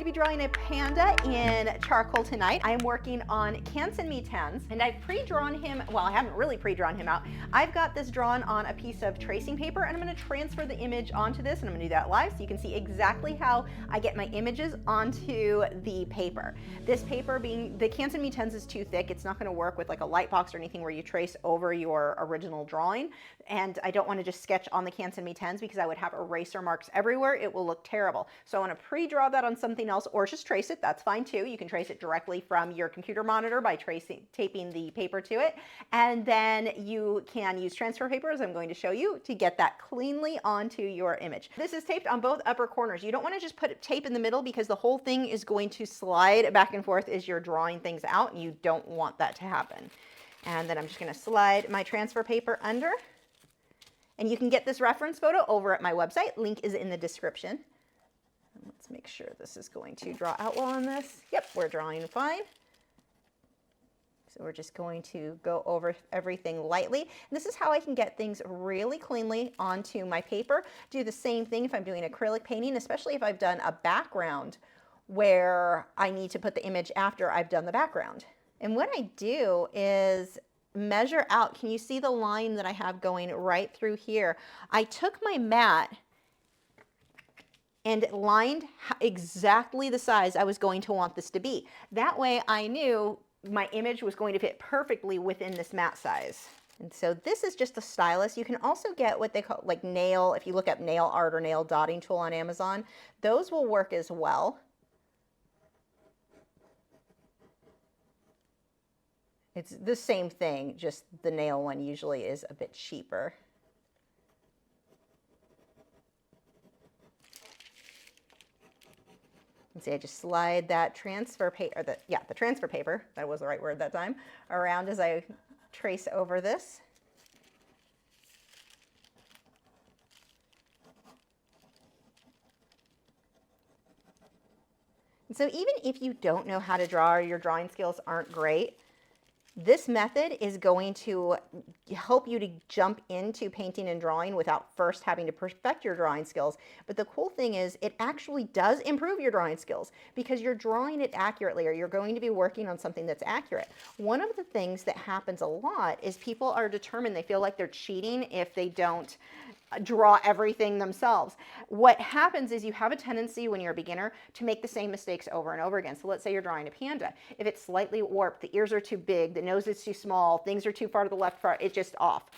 be drawing a panda in charcoal tonight. I'm working on MeWe, and I've pre-drawn him, well, I haven't really pre-drawn him out. I've got this drawn on a piece of tracing paper, and I'm gonna transfer the image onto this, and I'm gonna do that live so you can see exactly how I get my images onto the paper. This paper being, the MeWe is too thick. It's not gonna work with like a light box or anything where you trace over your original drawing, and I don't wanna just sketch on the MeWe because I would have eraser marks everywhere. It will look terrible. So I wanna pre-draw that on something else, or just trace it. That's fine too. You can trace it directly from your computer monitor by taping the paper to it. And then you can use transfer paper, as I'm going to show you, to get that cleanly onto your image. This is taped on both upper corners. You don't want to just put tape in the middle because the whole thing is going to slide back and forth as you're drawing things out, and you don't want that to happen. And then I'm just going to slide my transfer paper under. And you can get this reference photo over at my website. Link is in the description. Let's make sure this is going to draw out well on this. Yep, we're drawing fine. So we're just going to go over everything lightly. And this is how I can get things really cleanly onto my paper. Do the same thing if I'm doing acrylic painting, especially if I've done a background where I need to put the image after I've done the background. And what I do is measure out. Can you see the line that I have going right through here? I took my mat and lined exactly the size I was going to want this to be. That way I knew my image was going to fit perfectly within this mat size. And so this is just a stylus. You can also get what they call like nail, if you look up nail art or nail dotting tool on Amazon, those will work as well. It's the same thing, just the nail one usually is a bit cheaper. See, I just slide that transfer paper, the transfer paper, that was the right word that time, around as I trace over this. And so even if you don't know how to draw or your drawing skills aren't great, this method is going to help you to jump into painting and drawing without first having to perfect your drawing skills. But the cool thing is it actually does improve your drawing skills because you're drawing it accurately, or you're going to be working on something that's accurate. One of the things that happens a lot is people are determined, they feel like they're cheating if they don't draw everything themselves. What happens is you have a tendency when you're a beginner to make the same mistakes over and over again. So let's say you're drawing a panda. If it's slightly warped, the ears are too big, the nose is too small, things are too far to the left, it's just off.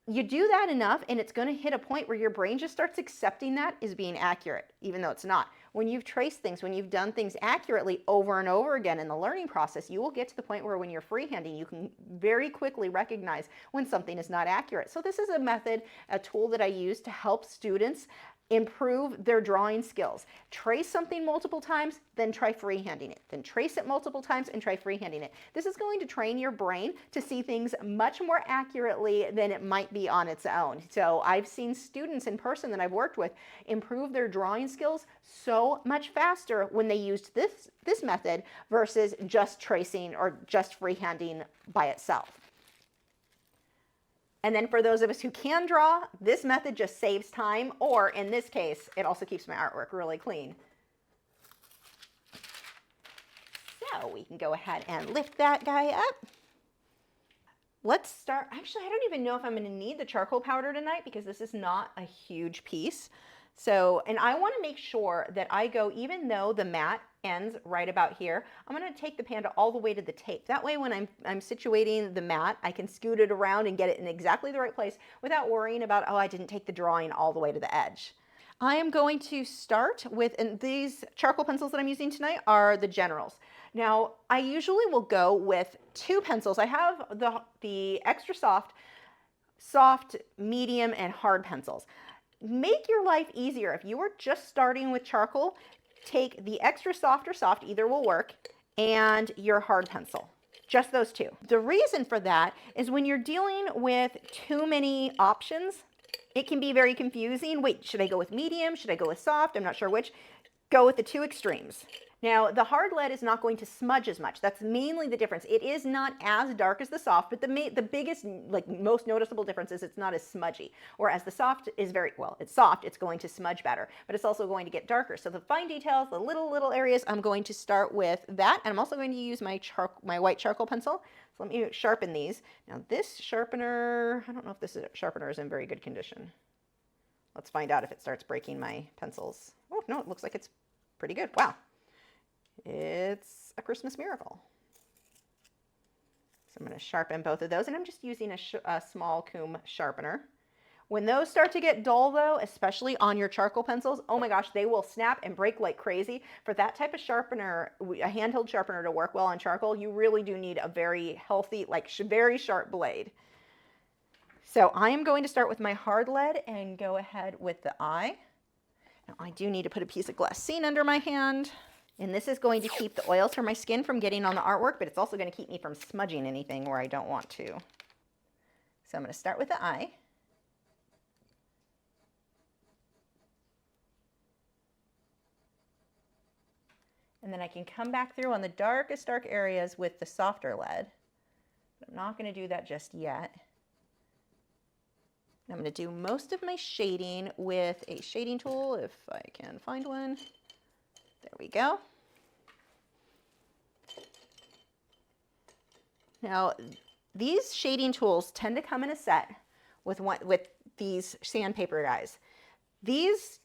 You do that enough and it's going to hit a point where your brain just starts accepting that as being accurate, even though it's not. When you've traced things, when you've done things accurately over and over again in the learning process, you will get to the point where when you're freehanding, you can very quickly recognize when something is not accurate. So this is a method, a tool that I use to help students improve their drawing skills. Trace something multiple times, then try freehanding it. Then trace it multiple times and try freehanding it. This is going to train your brain to see things much more accurately than it might be on its own. So I've seen students in person that I've worked with improve their drawing skills so much faster when they used this method versus just tracing or just freehanding by itself. And then for those of us who can draw, this method just saves time, or in this case, it also keeps my artwork really clean. So we can go ahead and lift that guy up. Let's start. Actually, I don't even know if I'm going to need the charcoal powder tonight because this is not a huge piece. So, and I want to make sure that I go, even though the mat ends right about here, I'm going to take the panda all the way to the tape. That way when I'm situating the mat, I can scoot it around and get it in exactly the right place without worrying about, oh, I didn't take the drawing all the way to the edge. I am going to start with, and these charcoal pencils that I'm using tonight are the Generals. Now, I usually will go with two pencils. I have the extra soft, medium, and hard pencils. Make your life easier. If you are just starting with charcoal, take the extra soft or soft, either will work, and your hard pencil. Just those two. The reason for that is when you're dealing with too many options, it can be very confusing. Wait, should I go with medium? Should I go with soft? I'm not sure which. go with the two extremes. Now, the hard lead is not going to smudge as much. That's mainly the difference. It is not as dark as the soft, but the biggest, like most noticeable difference is it's not as smudgy. Whereas the soft is very, well, it's soft, it's going to smudge better, but it's also going to get darker. So the fine details, the little areas, I'm going to start with that. And I'm also going to use my white charcoal pencil. So let me sharpen these. Now this sharpener, I don't know if this sharpener is in very good condition. Let's find out if it starts breaking my pencils. Oh, no, it looks like it's pretty good. Wow. It's a Christmas miracle. So I'm going to sharpen both of those, and I'm just using a small comb sharpener. When those start to get dull though, especially on your charcoal pencils, oh my gosh, they will snap and break like crazy. For that type of sharpener, a handheld sharpener to work well on charcoal, you really do need a very healthy, like very sharp blade. So I am going to start with my hard lead and go ahead with the eye. Now I do need to put a piece of glassine under my hand. And this is going to keep the oils from my skin from getting on the artwork, but it's also going to keep me from smudging anything where I don't want to. So I'm going to start with the eye. And then I can come back through on the darkest dark areas with the softer lead. But I'm not going to do that just yet. I'm going to do most of my shading with a shading tool, if I can find one. There we go. Now, these shading tools tend to come in a set with these sandpaper guys. These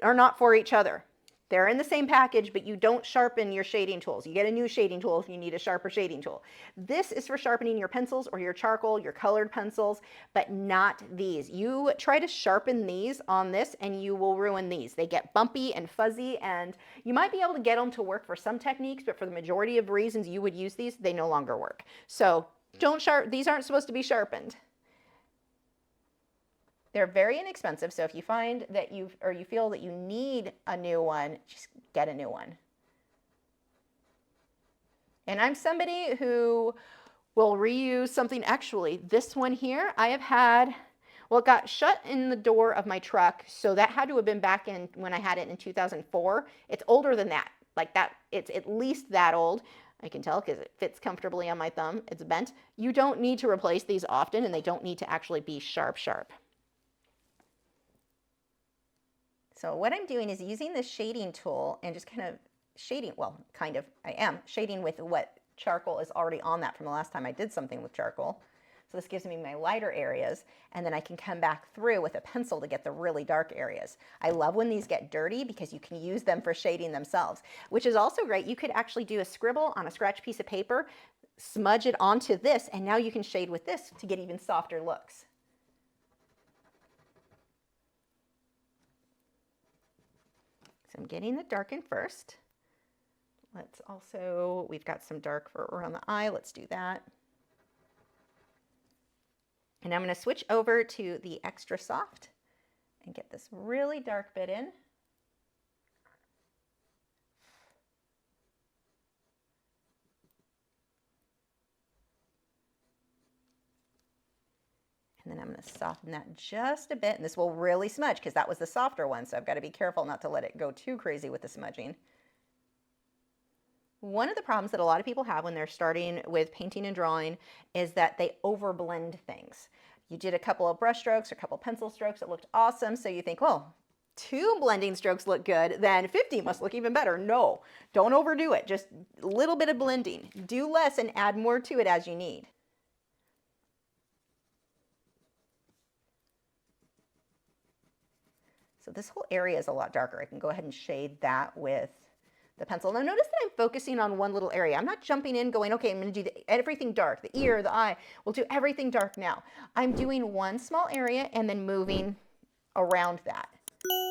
are not for each other. They're in the same package, but you don't sharpen your shading tools. You get a new shading tool if you need a sharper shading tool. This is for sharpening your pencils or your charcoal, your colored pencils, but not these. You try to sharpen these on this and you will ruin these. They get bumpy and fuzzy, and you might be able to get them to work for some techniques, but for the majority of reasons you would use these, they no longer work. So these aren't supposed to be sharpened. They're very inexpensive, so if you find that you feel that you need a new one, just get a new one. And I'm somebody who will reuse something. Actually, this one here, I have had, well, it got shut in the door of my truck, so that had to have been back in when I had it in 2004. It's older than that, like that. It's at least that old. I can tell because it fits comfortably on my thumb. It's bent. You don't need to replace these often, and they don't need to actually be sharp. So what I'm doing is using this shading tool and just kind of shading, well, kind of, I am shading with what charcoal is already on that from the last time I did something with charcoal. So this gives me my lighter areas, and then I can come back through with a pencil to get the really dark areas. I love when these get dirty because you can use them for shading themselves, which is also great. You could actually do a scribble on a scratch piece of paper, smudge it onto this, and now you can shade with this to get even softer looks. So I'm getting the dark in first. We've got some dark for around the eye. Let's do that. And I'm going to switch over to the extra soft and get this really dark bit in. And then I'm going to soften that just a bit, and this will really smudge because that was the softer one, so I've got to be careful not to let it go too crazy with the smudging. One of the problems that a lot of people have when they're starting with painting and drawing is that they overblend things. You did a couple of brush strokes or a couple of pencil strokes that looked awesome, so you think, well, 2 blending strokes look good, then 50 must look even better. No, don't overdo it. Just a little bit of blending. Do less and add more to it as you need. So this whole area is a lot darker. I can go ahead and shade that with the pencil. Now notice that I'm focusing on one little area. I'm not jumping in going, okay, I'm going to do everything dark, the ear, the eye. We'll do everything dark now. I'm doing one small area and then moving around that.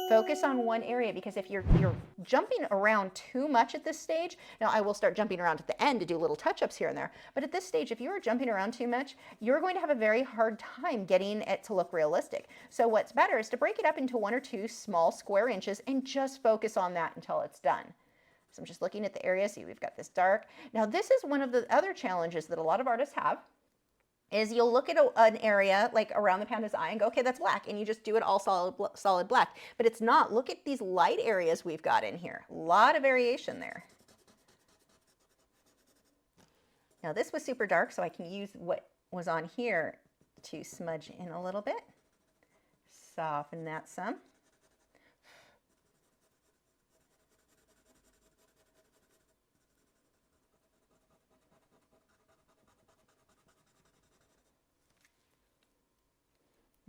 Focus on one area, because if you're jumping around too much at this stage, now I will start jumping around at the end to do little touch-ups here and there, but at this stage, if you are jumping around too much, you're going to have a very hard time getting it to look realistic. So what's better is to break it up into 1 or 2 small square inches and just focus on that until it's done. So I'm just looking at the area, see we've got this dark. Now this is one of the other challenges that a lot of artists have, is you'll look at an area like around the panda's eye and go, okay, that's black, and you just do it all solid black. But it's not. Look at these light areas we've got in here. A lot of variation there. Now this was super dark, so I can use what was on here to smudge in a little bit. Soften that some.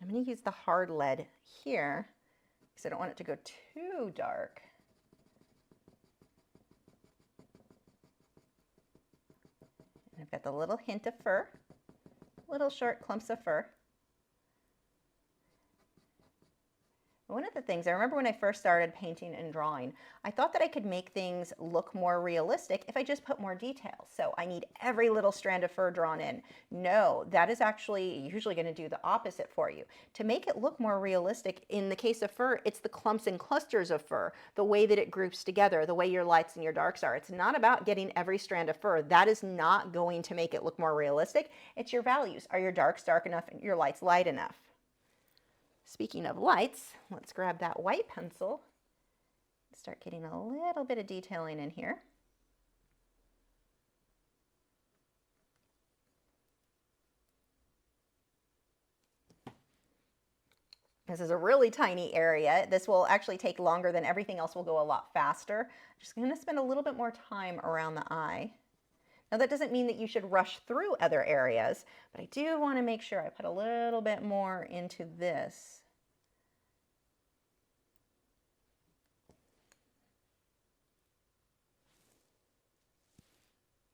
I'm going to use the hard lead here because I don't want it to go too dark. And I've got the little hint of fur, little short clumps of fur. One of the things, I remember when I first started painting and drawing, I thought that I could make things look more realistic if I just put more details. So I need every little strand of fur drawn in. No, that is actually usually going to do the opposite for you. To make it look more realistic, in the case of fur, it's the clumps and clusters of fur, the way that it groups together, the way your lights and your darks are. It's not about getting every strand of fur. That is not going to make it look more realistic. It's your values. Are your darks dark enough and your lights light enough? Speaking of lights, let's grab that white pencil, start getting a little bit of detailing in here. This is a really tiny area. This will actually take longer than everything else, will go a lot faster. Just going to spend a little bit more time around the eye. Now that doesn't mean that you should rush through other areas, but I do want to make sure I put a little bit more into this.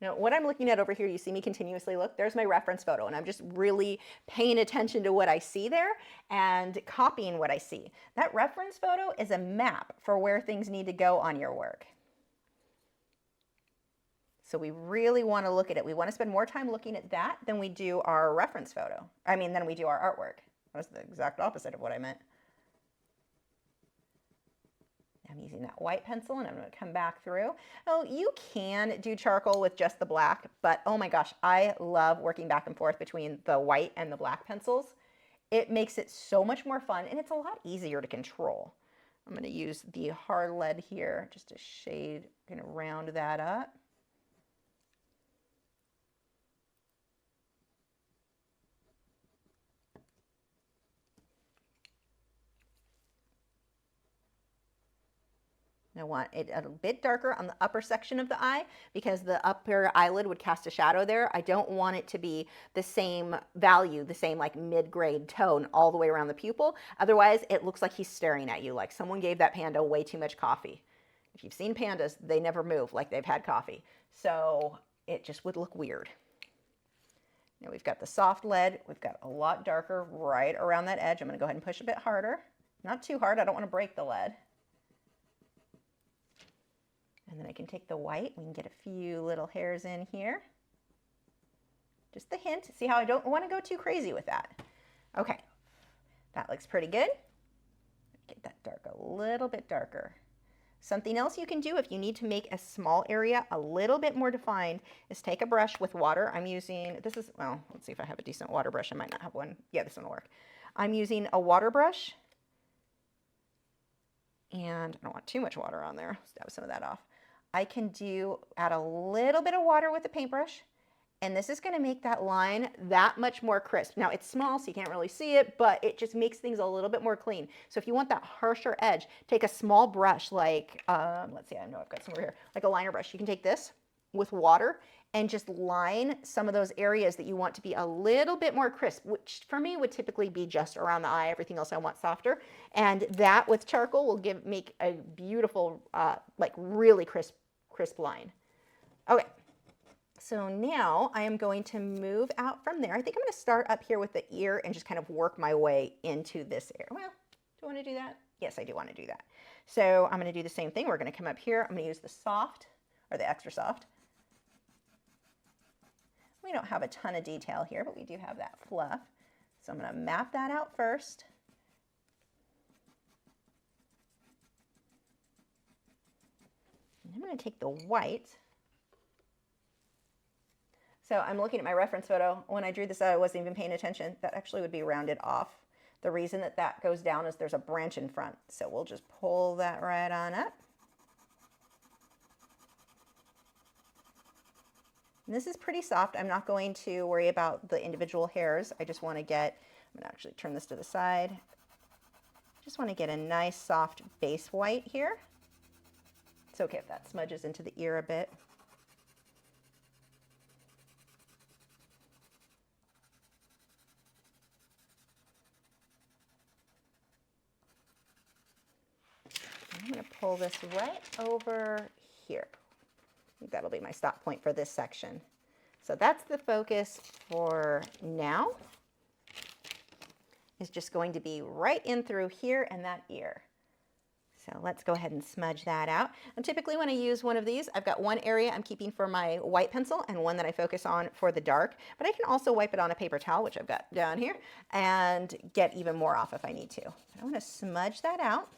Now, what I'm looking at over here, you see me continuously look, there's my reference photo, and I'm just really paying attention to what I see there and copying what I see. That reference photo is a map for where things need to go on your work. So we really want to look at it. We want to spend more time looking at that than we do our reference photo. Than we do our artwork. That was the exact opposite of what I meant. I'm using that white pencil and I'm going to come back through. Oh, you can do charcoal with just the black, but oh my gosh, I love working back and forth between the white and the black pencils. It makes it so much more fun and it's a lot easier to control. I'm going to use the hard lead here just to shade, kind of round that up. I want it a bit darker on the upper section of the eye because the upper eyelid would cast a shadow there. I don't want it to be the same value, the same like mid-grade tone all the way around the pupil. Otherwise, it looks like he's staring at you, like someone gave that panda way too much coffee. If you've seen pandas, they never move like they've had coffee. So it just would look weird. Now we've got the soft lead. We've got a lot darker right around that edge. I'm going to go ahead and push a bit harder. Not too hard. I don't want to break the lead. And then I can take the white, we can get a few little hairs in here. Just the hint, see how I don't want to go too crazy with that. Okay, that looks pretty good. Get that dark a little bit darker. Something else you can do if you need to make a small area a little bit more defined is take a brush with water. I'm using, well, let's see if I have a decent water brush. I might not have one. Yeah, this one will work. I'm using a water brush. And I don't want too much water on there. Stab some of that off. I can add a little bit of water with the paintbrush, and this is going to make that line that much more crisp. Now it's small, so you can't really see it, but it just makes things a little bit more clean. So if you want that harsher edge, take a small brush like, let's see, I know I've got some over here, like a liner brush. You can take this with water and just line some of those areas that you want to be a little bit more crisp, which for me would typically be just around the eye. Everything else I want softer. And that with charcoal will make a beautiful, like really crisp line. Okay, so now I am going to move out from there. I think I'm going to start up here with the ear and just kind of work my way into this area. Well, do I want to do that? Yes, I do want to do that. So I'm going to do the same thing. We're going to come up here. I'm going to use the soft, or the extra soft. We don't have a ton of detail here, but we do have that fluff. So I'm going to map that out first. And I'm going to take the white. So I'm looking at my reference photo. When I drew this out, I wasn't even paying attention. That actually would be rounded off. The reason that that goes down is there's a branch in front. So we'll just pull that right on up. And this is pretty soft. I'm not going to worry about the individual hairs. I just want to get, I'm going to actually turn this to the side. Just want to get a nice soft base white here. It's okay if that smudges into the ear a bit. I'm going to pull this right over here. I think that'll be my stop point for this section. So that's the focus for now. Is just going to be right in through here and that ear. So let's go ahead and smudge that out. And typically when I use one of these, I've got one area I'm keeping for my white pencil and one that I focus on for the dark. But I can also wipe it on a paper towel, which I've got down here, and get even more off if I need to. I want to smudge that out.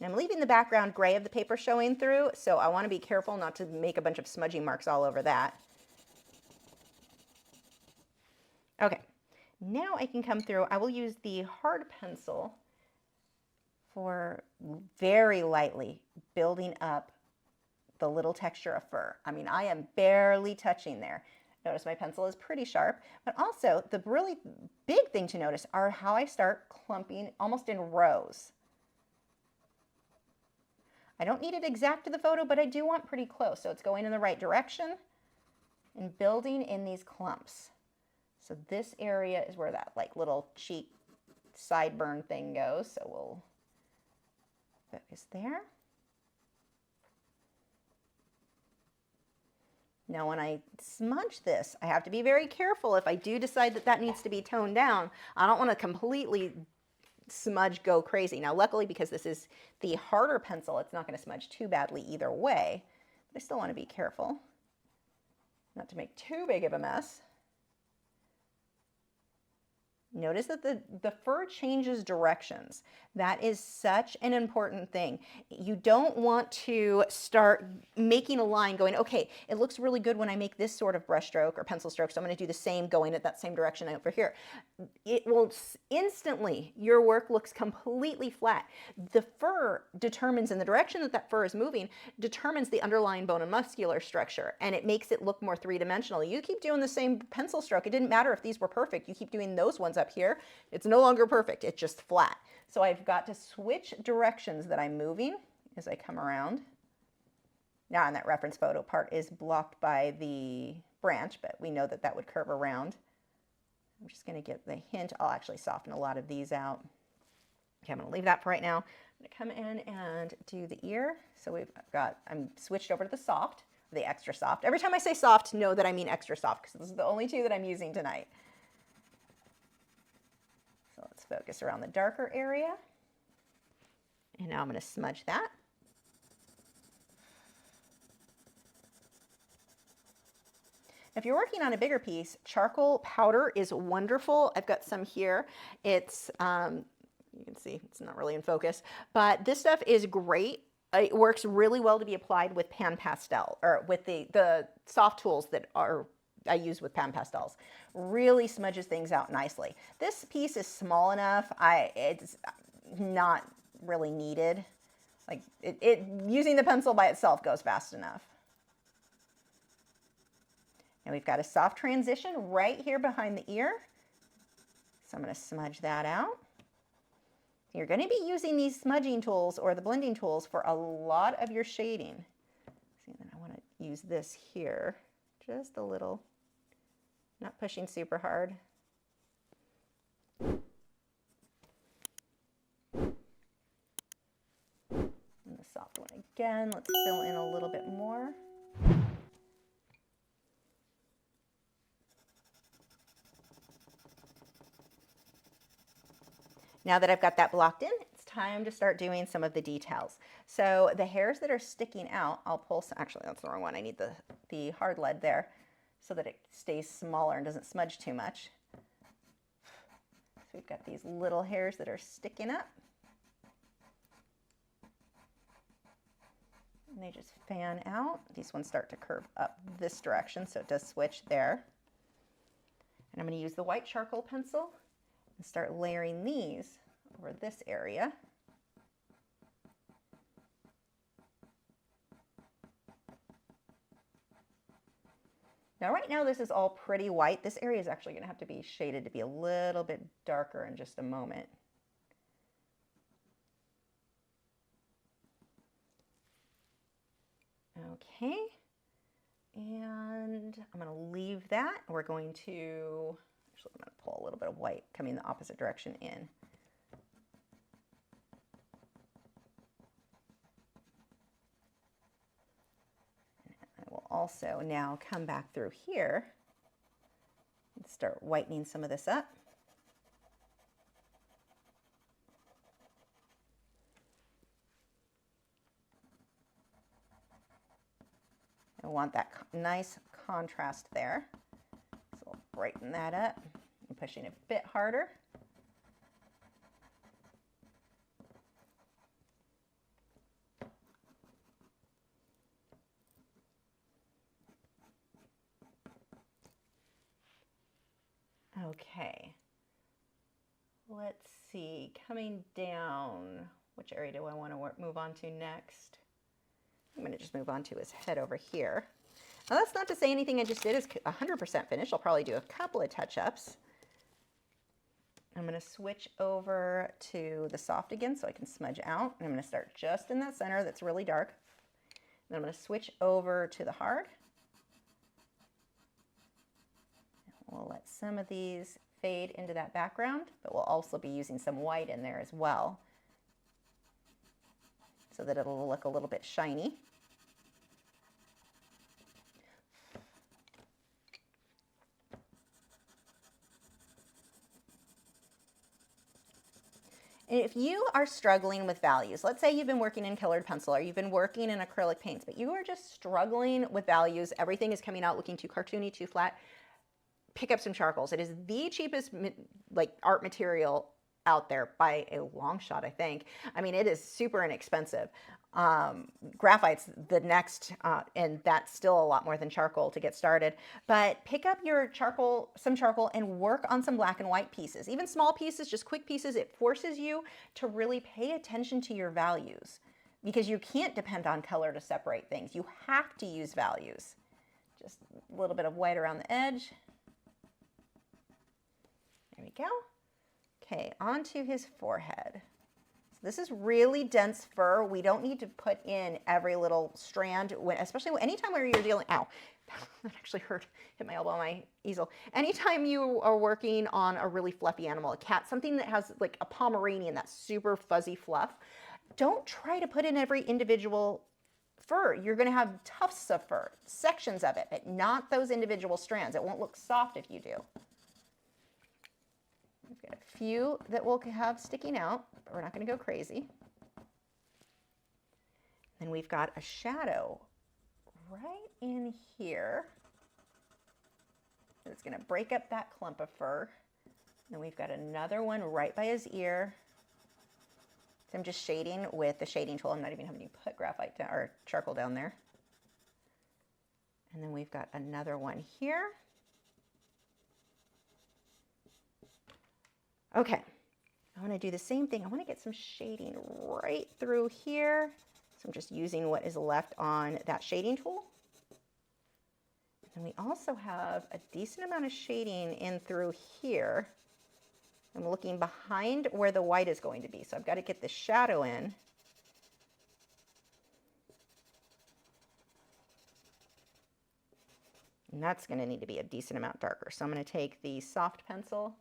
I'm leaving the background gray of the paper showing through, so I want to be careful not to make a bunch of smudging marks all over that. Okay, now I can come through. I will use the hard pencil for very lightly building up the little texture of fur. I mean, I am barely touching there. Notice my pencil is pretty sharp, but also the really big thing to notice are how I start clumping almost in rows. I don't need it exact to the photo, but I do want pretty close. So it's going in the right direction and building in these clumps. So this area is where that like little cheek sideburn thing goes. So we'll focus there. Now when I smudge this, I have to be very careful. If I do decide that that needs to be toned down, I don't want to completely smudge go crazy. Now luckily, because this is the harder pencil, it's not going to smudge too badly either way, but I still want to be careful not to make too big of a mess. Notice that the fur changes directions. That is such an important thing. You don't want to start making a line going, okay, it looks really good when I make this sort of brush stroke or pencil stroke, so I'm going to do the same going at that same direction over here. It will instantly, your work looks completely flat. The fur determines, in the direction that that fur is moving, determines the underlying bone and muscular structure, and it makes it look more three-dimensional. You keep doing the same pencil stroke. It didn't matter if these were perfect. You keep doing those ones up here. It's no longer perfect. It's just flat. So I've got to switch directions that I'm moving as I come around. Now, and that reference photo part is blocked by the branch, but we know that that would curve around. I'm just going to get the hint. I'll actually soften a lot of these out. Okay, I'm going to leave that for right now. I'm going to come in and do the ear. So I'm switched over to the soft, the extra soft. Every time I say soft, know that I mean extra soft, because this is the only two that I'm using tonight. So let's focus around the darker area. And now I'm going to smudge that. If you're working on a bigger piece, charcoal powder is wonderful. I've got some here. It's, you can see it's not really in focus, but this stuff is great. It works really well to be applied with pan pastel, or with the soft tools that I use with pan pastels. Really smudges things out nicely. This piece is small enough. It's not really needed. Like using the pencil by itself goes fast enough. And we've got a soft transition right here behind the ear. So I'm going to smudge that out. You're going to be using these smudging tools or the blending tools for a lot of your shading. See, then I want to use this here, just a little, not pushing super hard. And the soft one again, let's fill in a little bit more. Now that I've got that blocked in, it's time to start doing some of the details. So the hairs that are sticking out, I'll pull some, actually that's the wrong one. I need the hard lead there so that it stays smaller and doesn't smudge too much. So we've got these little hairs that are sticking up. And they just fan out. These ones start to curve up this direction, so it does switch there. And I'm going to use the white charcoal pencil and start layering these over this area. Now right now this is all pretty white. This area is actually going to have to be shaded to be a little bit darker in just a moment. Okay, and I'm going to leave that. We're going to, actually I'm going to pull a little bit of white coming the opposite direction in. I will also now come back through here and start whitening some of this up. I want that nice contrast there. So we'll brighten that up. I'm pushing a bit harder. Okay. Let's see, coming down, which area do I want to move on to next? I'm going to just move on to his head over here. Now that's not to say anything I just did is 100% finished. I'll probably do a couple of touch-ups. I'm going to switch over to the soft again so I can smudge out. And I'm going to start just in that center that's really dark. Then I'm going to switch over to the hard. We'll let some of these fade into that background, but we'll also be using some white in there as well so that it'll look a little bit shiny. And if you are struggling with values, let's say you've been working in colored pencil or you've been working in acrylic paints, but you are just struggling with values, everything is coming out looking too cartoony, too flat, pick up some charcoals. It is the cheapest art material out there by a long shot, I think. I mean, it is super inexpensive. Graphite's the next, and that's still a lot more than charcoal to get started. But pick up your charcoal, some charcoal, and work on some black and white pieces. Even small pieces, just quick pieces. It forces you to really pay attention to your values because you can't depend on color to separate things. You have to use values. Just a little bit of white around the edge. There we go. Okay, onto his forehead. So this is really dense fur. We don't need to put in every little strand, especially anytime where you're dealing, ow, that actually hurt, hit my elbow on my easel. Anytime you are working on a really fluffy animal, a cat, something that has like a Pomeranian, that super fuzzy fluff, don't try to put in every individual fur. You're gonna have tufts of fur, sections of it, but not those individual strands. It won't look soft if you do. We've got a few that we'll have sticking out, but we're not going to go crazy. Then we've got a shadow right in here. It's going to break up that clump of fur. Then we've got another one right by his ear. So I'm just shading with the shading tool. I'm not even having to put graphite down or charcoal down there. And then we've got another one here. Okay, I want to do the same thing. I want to get some shading right through here. So I'm just using what is left on that shading tool. And we also have a decent amount of shading in through here. I'm looking behind where the white is going to be. So I've got to get the shadow in. And that's going to need to be a decent amount darker. So I'm going to take the soft pencil.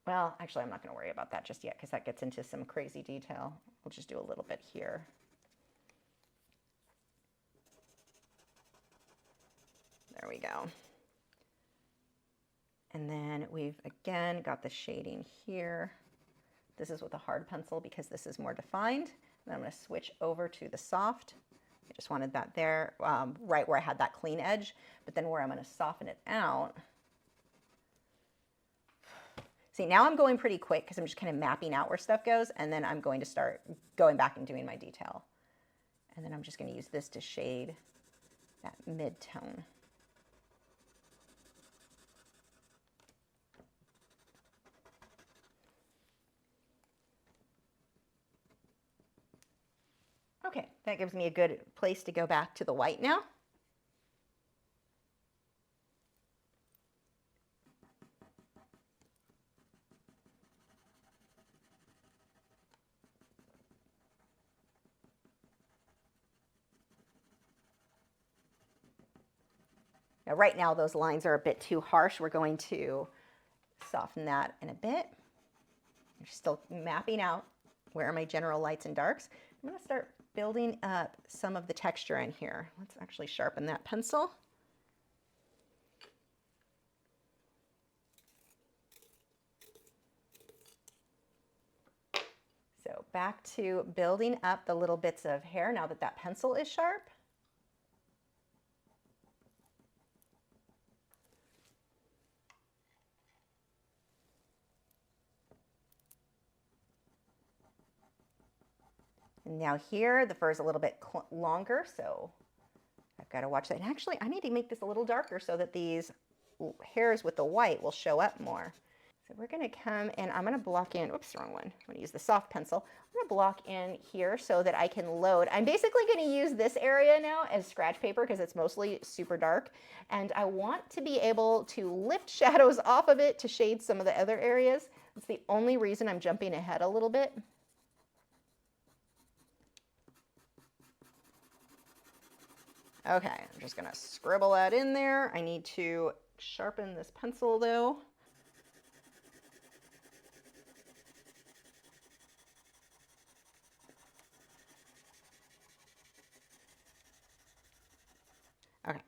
Well, actually, I'm not going to worry about that just yet because that gets into some crazy detail. We'll just do a little bit here. There we go. And then we've, again, got the shading here. This is with a hard pencil because this is more defined. Then I'm going to switch over to the soft. I just wanted that there, right where I had that clean edge. But then where I'm going to soften it out. See, now I'm going pretty quick because I'm just kind of mapping out where stuff goes, and then I'm going to start going back and doing my detail. And then I'm just going to use this to shade that mid-tone. Okay, that gives me a good place to go back to the white now. Now, right now, those lines are a bit too harsh. We're going to soften that in a bit. I'm still mapping out where are my general lights and darks. I'm going to start building up some of the texture in here. Let's actually sharpen that pencil. So back to building up the little bits of hair now that that pencil is sharp. And now here, the fur is a little bit longer, so I've got to watch that. And actually, I need to make this a little darker so that these hairs with the white will show up more. So we're going to come and I'm going to block in, oops, wrong one. I'm going to use the soft pencil. I'm going to block in here so that I can load. I'm basically going to use this area now as scratch paper because it's mostly super dark. And I want to be able to lift shadows off of it to shade some of the other areas. That's the only reason I'm jumping ahead a little bit. Okay, I'm just going to scribble that in there. I need to sharpen this pencil though. Okay.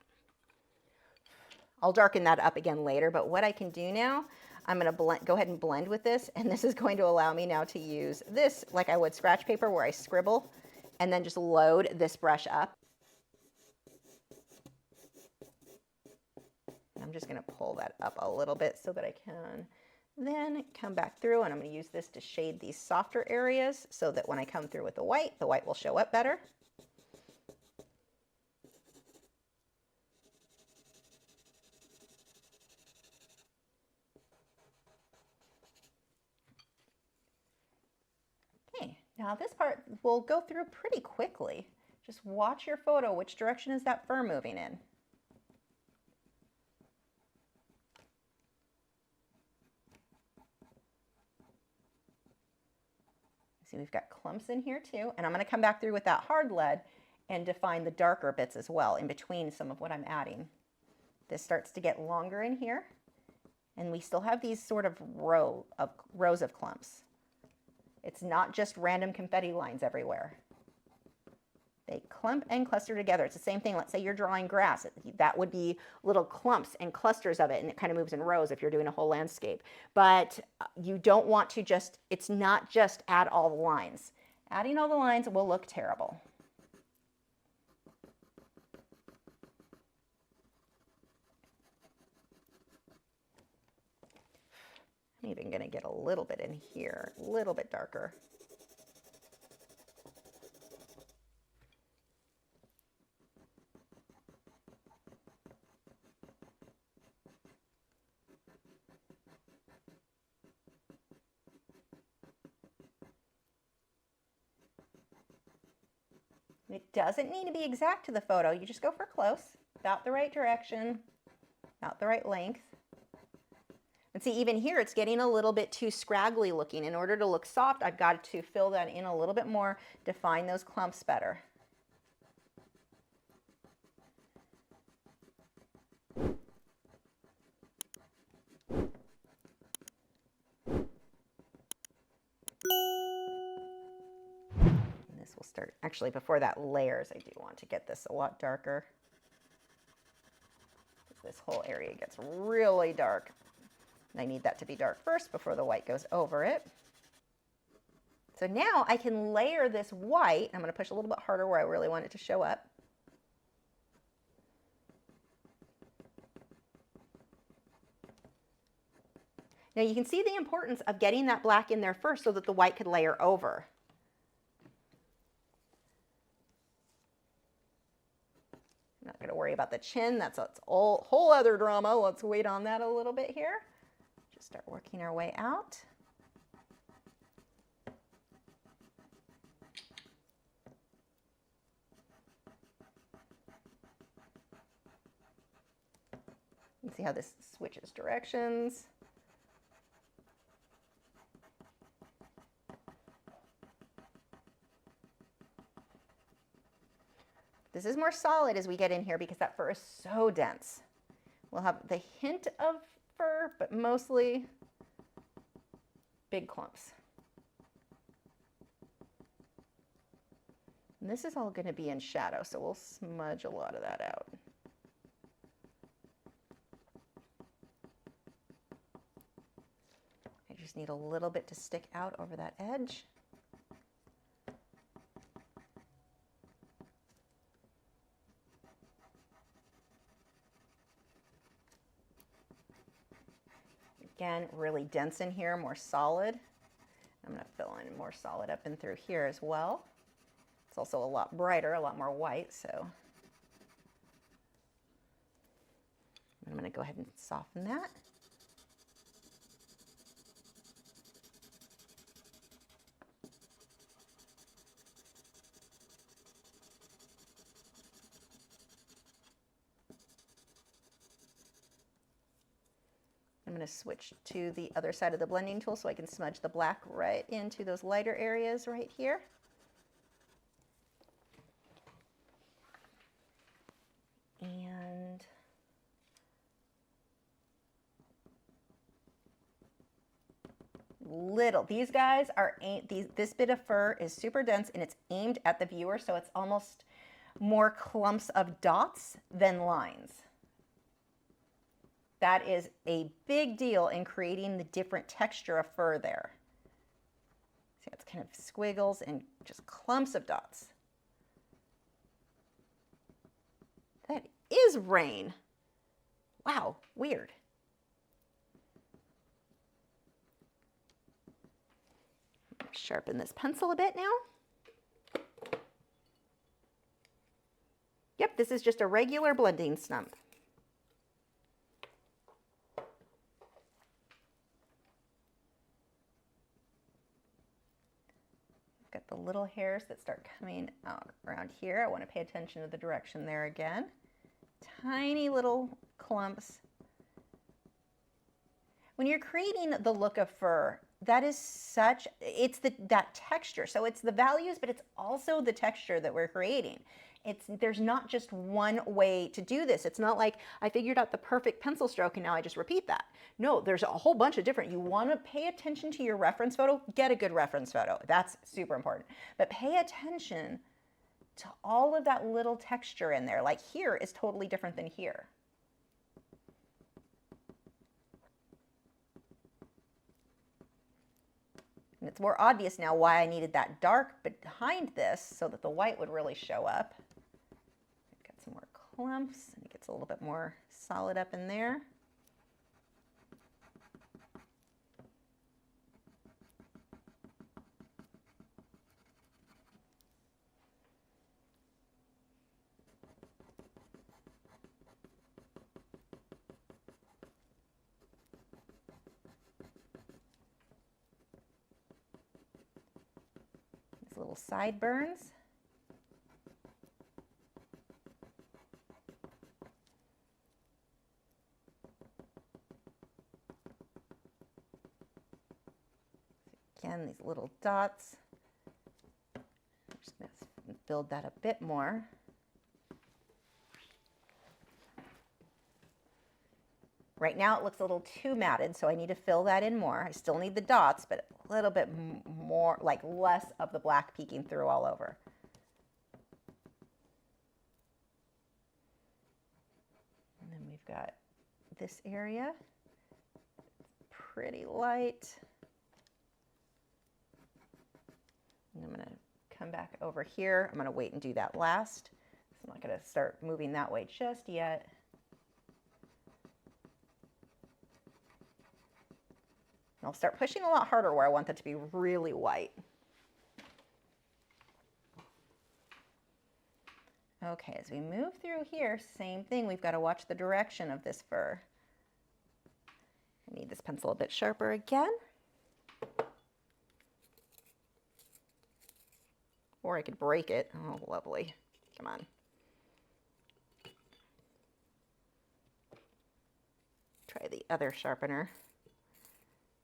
I'll darken that up again later, but what I can do now, I'm going to go ahead and blend with this, and this is going to allow me now to use this like I would scratch paper where I scribble and then just load this brush up. I'm just going to pull that up a little bit so that I can then come back through, and I'm going to use this to shade these softer areas so that when I come through with the white will show up better. Okay, now this part will go through pretty quickly. Just watch your photo. Which direction is that fur moving in? See, we've got clumps in here too, and I'm going to come back through with that hard lead and define the darker bits as well in between some of what I'm adding. This starts to get longer in here, and we still have these sort of rows of clumps. It's not just random confetti lines everywhere. They clump and cluster together. It's the same thing. Let's say you're drawing grass. That would be little clumps and clusters of it, and it kind of moves in rows if you're doing a whole landscape. But you don't want to just, it's not just add all the lines. Adding all the lines will look terrible. I'm even going to get a little bit in here, a little bit darker. It doesn't need to be exact to the photo. You just go for close, about the right direction, about the right length. And see, even here, it's getting a little bit too scraggly looking. In order to look soft, I've got to fill that in a little bit more, define those clumps better. Will start, actually before that layers, I do want to get this a lot darker. This whole area gets really dark. And I need that to be dark first before the white goes over it. So now I can layer this white. I'm going to push a little bit harder where I really want it to show up. Now you can see the importance of getting that black in there first so that the white could layer over. I'm not going to worry about the chin. That's a whole other drama. Let's wait on that a little bit here. Just start working our way out. You can see how this switches directions. This is more solid as we get in here because that fur is so dense. We'll have the hint of fur, but mostly big clumps. And this is all going to be in shadow, so we'll smudge a lot of that out. I just need a little bit to stick out over that edge. Again, really dense in here, more solid. I'm going to fill in more solid up and through here as well. It's also a lot brighter, a lot more white, so I'm going to go ahead and soften that. I'm going to switch to the other side of the blending tool so I can smudge the black right into those lighter areas right here. And these guys are, this bit of fur is super dense and it's aimed at the viewer, so it's almost more clumps of dots than lines. That is a big deal in creating the different texture of fur there. See, it's kind of squiggles and just clumps of dots. That is rain. Wow, weird. Sharpen this pencil a bit now. Yep, this is just a regular blending stump. Got the little hairs that start coming out around here. I want to pay attention to the direction there again. Tiny little clumps. When you're creating the look of fur, that is such, it's that texture. So it's the values, but it's also the texture that we're creating. There's not just one way to do this. It's not like I figured out the perfect pencil stroke and now I just repeat that. No, there's a whole bunch of different. You want to pay attention to your reference photo, get a good reference photo. That's super important. But pay attention to all of that little texture in there. Like here is totally different than here. And it's more obvious now why I needed that dark behind this so that the white would really show up. Got some more clumps and it gets a little bit more solid up in there. Little sideburns. Again, these little dots. I'm just going to build that a bit more. Right now it looks a little too matted, so I need to fill that in more. I still need the dots, but a little bit more, like less of the black peeking through all over. And then we've got this area. Pretty light. And I'm going to come back over here. I'm going to wait and do that last. So I'm not going to start moving that way just yet. I'll start pushing a lot harder where I want that to be really white. Okay, as we move through here, same thing. We've got to watch the direction of this fur. I need this pencil a bit sharper again. Or I could break it. Oh, lovely. Come on. Try the other sharpener.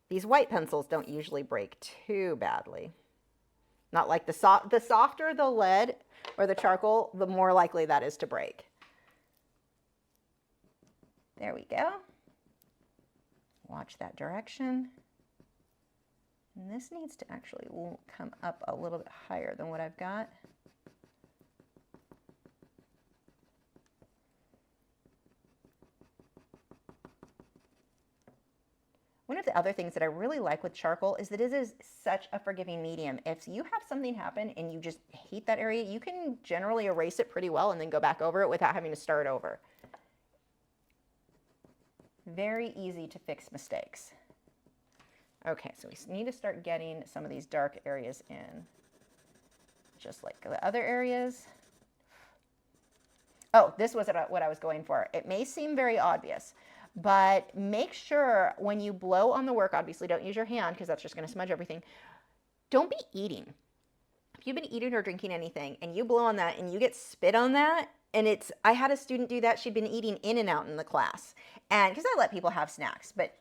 These white pencils don't usually break too badly. Not like the softer the lead or the charcoal, the more likely that is to break. There we go. Watch that direction. And this needs to actually come up a little bit higher than what I've got. One of the other things that I really like with charcoal is that it is such a forgiving medium. If you have something happen and you just hate that area, you can generally erase it pretty well and then go back over it without having to start over. Very easy to fix mistakes. Okay, so we need to start getting some of these dark areas in, just like the other areas. Oh, this was what I was going for. It may seem very obvious, but make sure when you blow on the work, obviously don't use your hand because that's just going to smudge everything. Don't be eating. If you've been eating or drinking anything and you blow on that and you get spit on that, and I had a student do that. She'd been eating In-N-Out in the class, and because I let people have snacks, but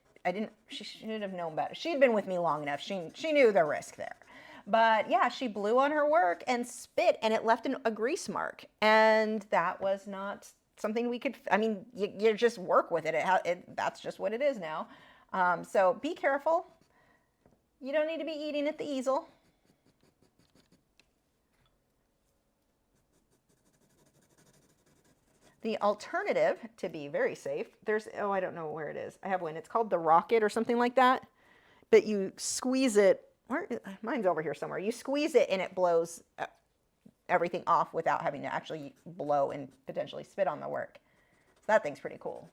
she should have known better. She'd been with me long enough. She knew the risk there. But yeah, she blew on her work and spit, and it left a grease mark. And that was not something we could, I mean, you just work with it. That's just what it is now. So be careful. You don't need to be eating at the easel. The alternative, to be very safe, I don't know where it is. I have one. It's called the Rocket or something like that. But you squeeze it. Mine's over here somewhere. You squeeze it and it blows everything off without having to actually blow and potentially spit on the work. So that thing's pretty cool.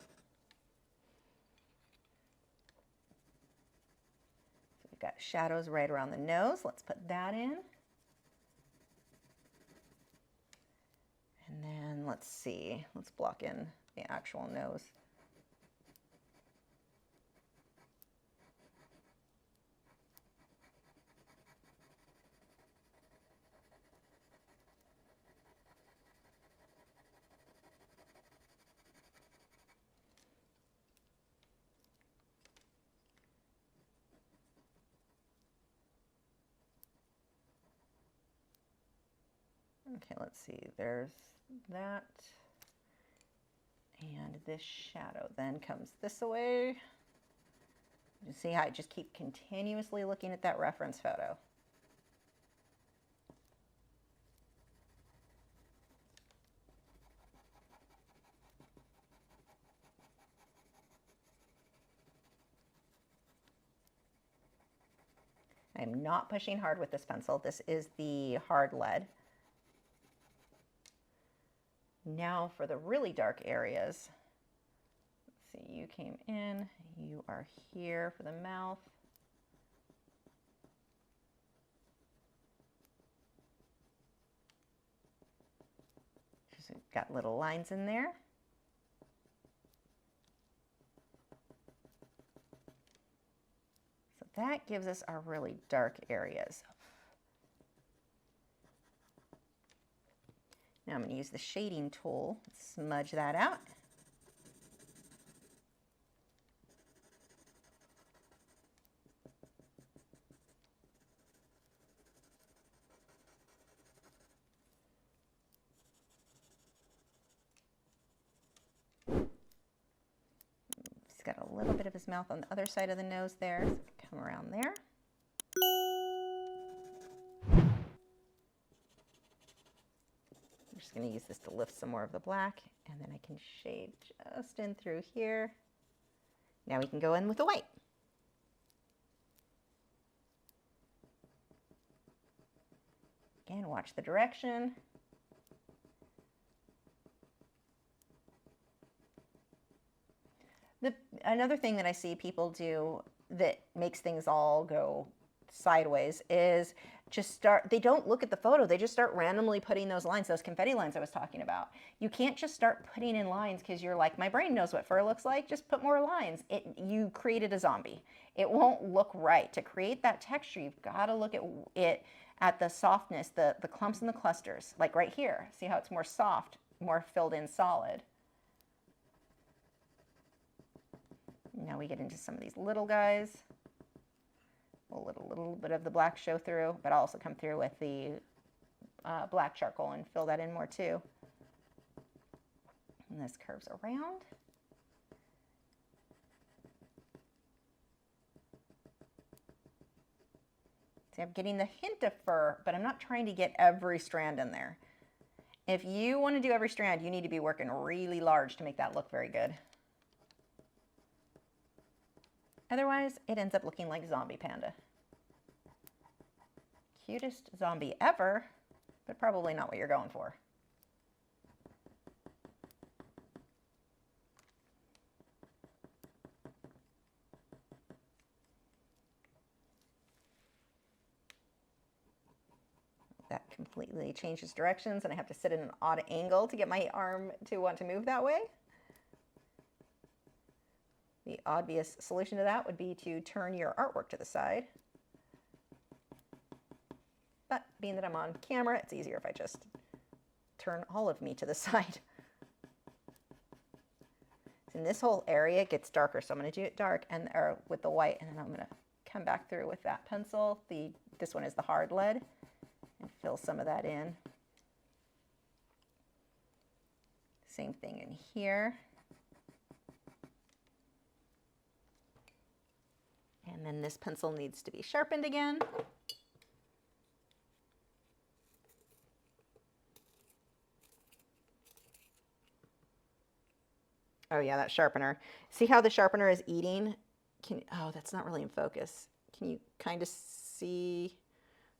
So we've got shadows right around the nose. Let's put that in. And then let's see, let's block in the actual nose. Okay, let's see, there's that. And this shadow then comes this way. You see how I just keep continuously looking at that reference photo. I'm not pushing hard with this pencil. This is the hard lead. Now for the really dark areas, let's see, you came in, you are here for the mouth. Just got little lines in there. So that gives us our really dark areas. Now I'm going to use the shading tool, smudge that out. He's got a little bit of his mouth on the other side of the nose there, so come around there. I'm just going to use this to lift some more of the black, and then I can shade just in through here. Now we can go in with the white. Again, watch the direction. Another thing that I see people do that makes things all go sideways is just start, they don't look at the photo, they just start randomly putting those lines, those confetti lines I was talking about. You can't just start putting in lines because you're like, my brain knows what fur looks like, just put more lines. You created a zombie. It won't look right. To create that texture, you've got to look at it at the softness, the clumps and the clusters, like right here. See how it's more soft, more filled in solid. Now we get into some of these little guys. A little bit of the black show through, but I'll also come through with the black charcoal and fill that in more too. And this curves around. See, I'm getting the hint of fur, but I'm not trying to get every strand in there. If you want to do every strand, you need to be working really large to make that look very good. Otherwise, it ends up looking like zombie panda. Cutest zombie ever, but probably not what you're going for. That completely changes directions, and I have to sit in an odd angle to get my arm to want to move that way. The obvious solution to that would be to turn your artwork to the side. But being that I'm on camera, it's easier if I just turn all of me to the side. And this whole area gets darker, so I'm going to do it dark and or with the white, and then I'm going to come back through with that pencil. This one is the hard lead, and fill some of that in. Same thing in here. And then this pencil needs to be sharpened again. Oh yeah, that sharpener. See how the sharpener is eating? Oh, that's not really in focus. Can you kind of see?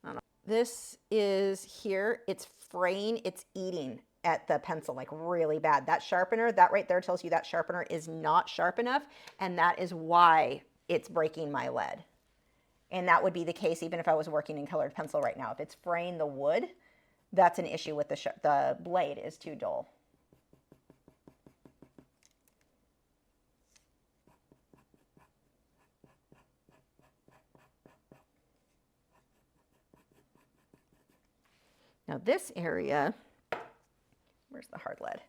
I don't know. This is here, it's fraying, it's eating at the pencil like really bad. That sharpener, that right there tells you that sharpener is not sharp enough, and that is why it's breaking my lead. And that would be the case even if I was working in colored pencil right now. If it's fraying the wood, that's an issue with the blade is too dull. Now this area, where's the hard lead?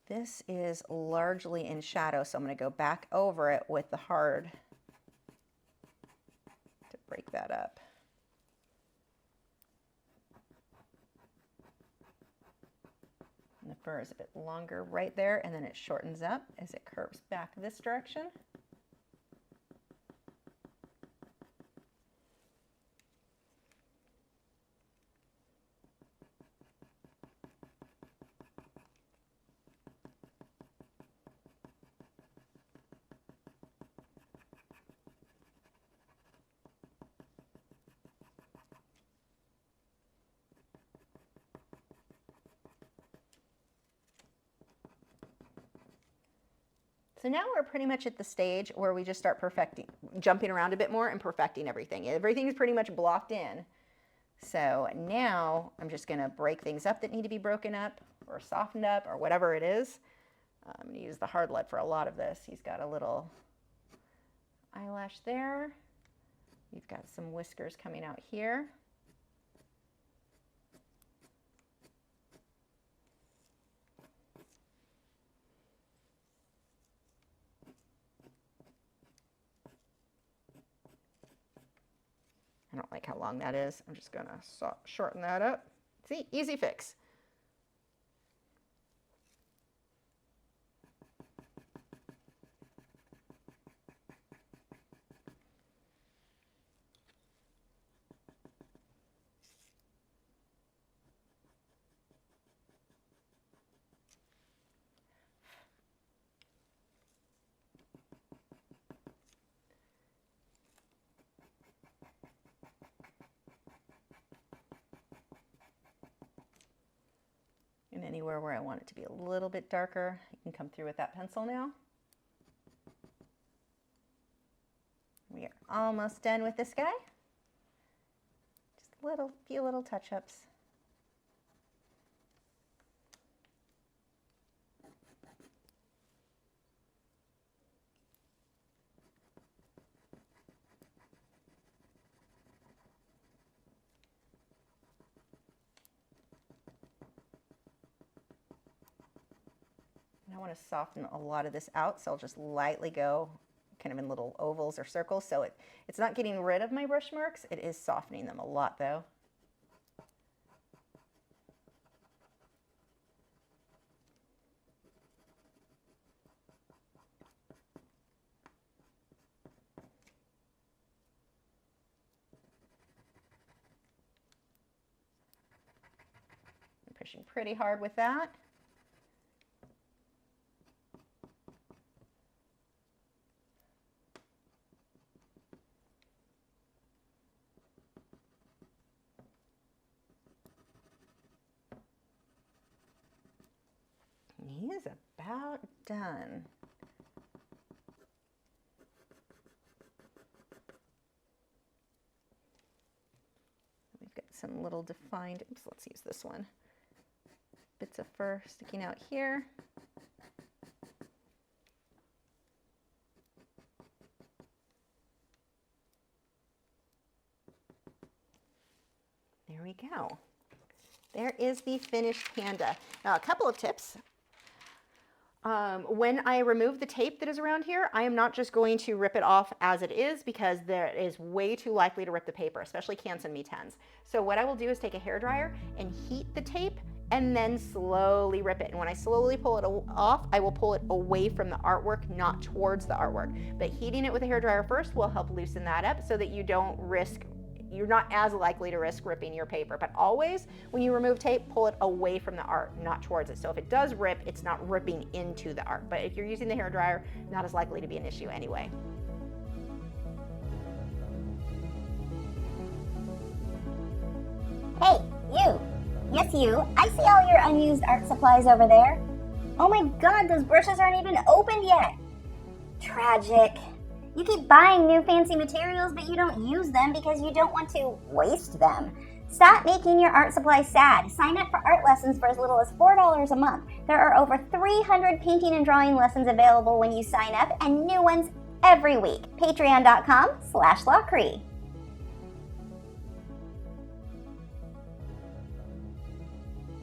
This is largely in shadow, so I'm going to go back over it with the hard to break that up. And the fur is a bit longer right there, and then it shortens up as it curves back this direction. So now we're pretty much at the stage where we just start perfecting, jumping around a bit more and perfecting everything. Everything is pretty much blocked in. So now I'm just going to break things up that need to be broken up or softened up or whatever it is. I'm going to use the hard lead for a lot of this. He's got a little eyelash there. You've got some whiskers coming out here. I don't like how long that is. I'm just going to shorten that up. See, easy fix. And anywhere where I want it to be a little bit darker, I can come through with that pencil now. We are almost done with this guy. Few little touch-ups. I want to soften a lot of this out, so I'll just lightly go kind of in little ovals or circles. So it's not getting rid of my brush marks, it is softening them a lot though. I'm pushing pretty hard with that. He is about done. We've got some little defined, oops, let's use this one. Bits of fur sticking out here. There we go. There is the finished panda. Now, a couple of tips. When I remove the tape that is around here, I am not just going to rip it off as it is, because there is way too likely to rip the paper, especially Canson MeTens. So what I will do is take a hairdryer and heat the tape and then slowly rip it. And when I slowly pull it off, I will pull it away from the artwork, not towards the artwork. But heating it with a hairdryer first will help loosen that up so that you don't risk, you're not as likely to risk ripping your paper. But always, when you remove tape, pull it away from the art, not towards it. So if it does rip, it's not ripping into the art. But if you're using the hairdryer, not as likely to be an issue anyway. Hey, you! Yes, you! I see all your unused art supplies over there. Oh my god, those brushes aren't even opened yet! Tragic. You keep buying new fancy materials, but you don't use them because you don't want to waste them. Stop making your art supplies sad. Sign up for art lessons for as little as $4 a month. There are over 300 painting and drawing lessons available when you sign up, and new ones every week. Patreon.com/Lachri.